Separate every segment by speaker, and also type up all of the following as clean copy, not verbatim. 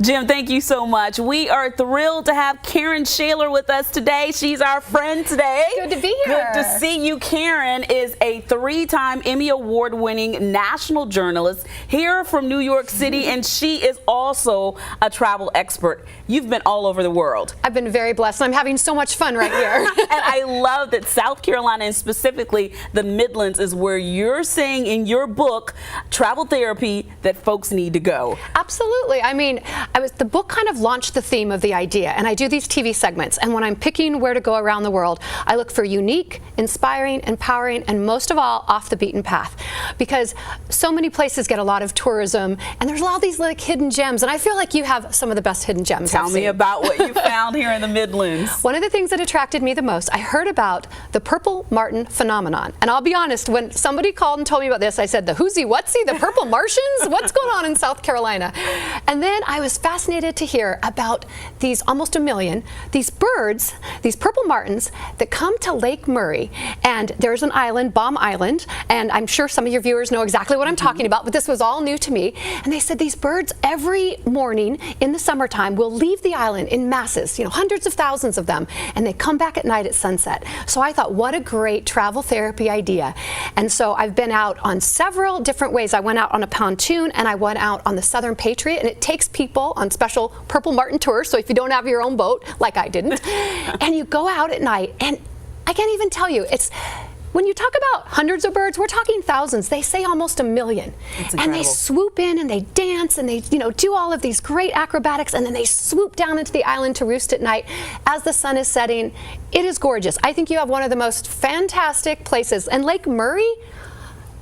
Speaker 1: Jim, thank you so much. We are thrilled to have Karen Shaler with us today. She's our friend today.
Speaker 2: Good to be here.
Speaker 1: Good to see you. Karen is a 3-time Emmy Award-winning national journalist here from New York City, and she is also a travel expert. You've been all over the world.
Speaker 2: I've been very blessed. I'm having so much fun right here.
Speaker 1: And I love that South Carolina, and specifically the Midlands, is where you're saying in your book, Travel Therapy, that folks need to go.
Speaker 2: Absolutely. I mean, the book kind of launched the theme of the idea, and I do these TV segments, and when I'm picking where to go around the world, I look for unique, inspiring, empowering, and most of all, off the beaten path. Because so many places get a lot of tourism, and there's a lot of these like hidden gems, and I feel like you have some of the best hidden gems.
Speaker 1: Tell me about what you found here in the Midlands.
Speaker 2: One of the things that attracted me the most, I heard about the Purple Martin phenomenon. And I'll be honest, when somebody called and told me about this, I said, the who'sy whatsy, the Purple Martians? What's going on in South Carolina? And then I was fascinated to hear about these almost 1 million, these birds, these purple martins that come to Lake Murray. And there's an island, Baum Island, and I'm sure some of your viewers know exactly what I'm talking about, but this was all new to me. And they said these birds every morning in the summertime will leave the island in masses, hundreds of thousands of them, and they come back at night at sunset. So I thought, what a great travel therapy idea. And so I've been out on several different ways. I went out on a pontoon, and I went out on the Southern Patriot, and it takes people on special Purple Martin tours, so if you don't have your own boat, like I didn't, and you go out at night, and I can't even tell you, when you talk about hundreds of birds, we're talking thousands. They say almost 1 million. And they swoop in and they dance and they do all of these great acrobatics, and then they swoop down into the island to roost at night as the sun is setting. It is gorgeous. I think you have one of the most fantastic places. And Lake Murray,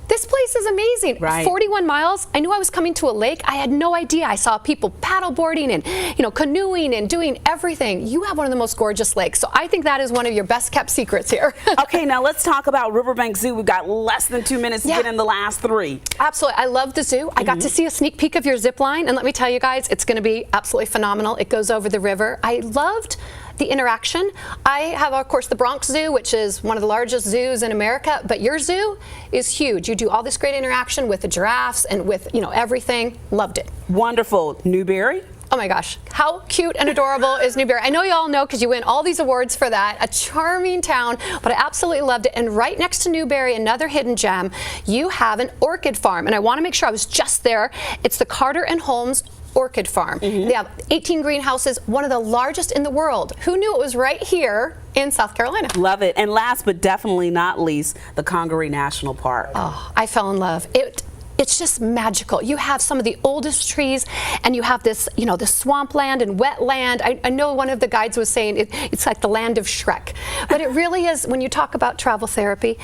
Speaker 2: this place is amazing.
Speaker 1: Right.
Speaker 2: 41 miles. I knew I was coming to a lake. I had no idea. I saw people paddleboarding and canoeing and doing everything. You have one of the most gorgeous lakes. So I think that is one of your best kept secrets here.
Speaker 1: Okay, now let's talk about Riverbank Zoo. We've got less than 2 minutes to get in the last 3.
Speaker 2: Absolutely. I love the zoo. I got to see a sneak peek of your zip line, and let me tell you guys, it's going to be absolutely phenomenal. It goes over the river. I loved the interaction. I have, of course, the Bronx Zoo, which is one of the largest zoos in America, but your zoo is huge. You do all this great interaction with the giraffes and with, everything. Loved it.
Speaker 1: Wonderful. Newberry?
Speaker 2: Oh my gosh, how cute and adorable is Newberry? I know you all know because you win all these awards for that. A charming town, but I absolutely loved it. And right next to Newberry, another hidden gem, you have an orchid farm. And I want to make sure, I was just there. It's the Carter and Holmes Orchid Farm. They have 18 greenhouses, one of the largest in the world. Who knew it was right here in South Carolina?
Speaker 1: Love it. And last but definitely not least, the Congaree National Park.
Speaker 2: Oh, I fell in love. It's just magical. You have some of the oldest trees, and you have this, the swampland and wetland. I know one of the guides was saying it's like the land of Shrek, but it really is. When you talk about travel therapy,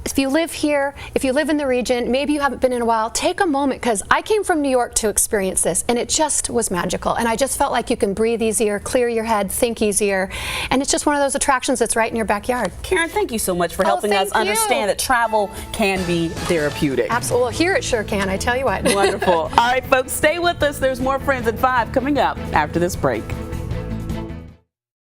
Speaker 2: if you live here, if you live in the region, maybe you haven't been in a while, take a moment, because I came from New York to experience this, and it just was magical. And I just felt like you can breathe easier, clear your head, think easier, and it's just one of those attractions that's right in your backyard.
Speaker 1: Karen, thank you so much for helping us understand that travel can be therapeutic.
Speaker 2: Absolutely. Well, here it sure can, I tell you what.
Speaker 1: Wonderful. All right, folks, stay with us. There's more Friends at 5 coming up after this break.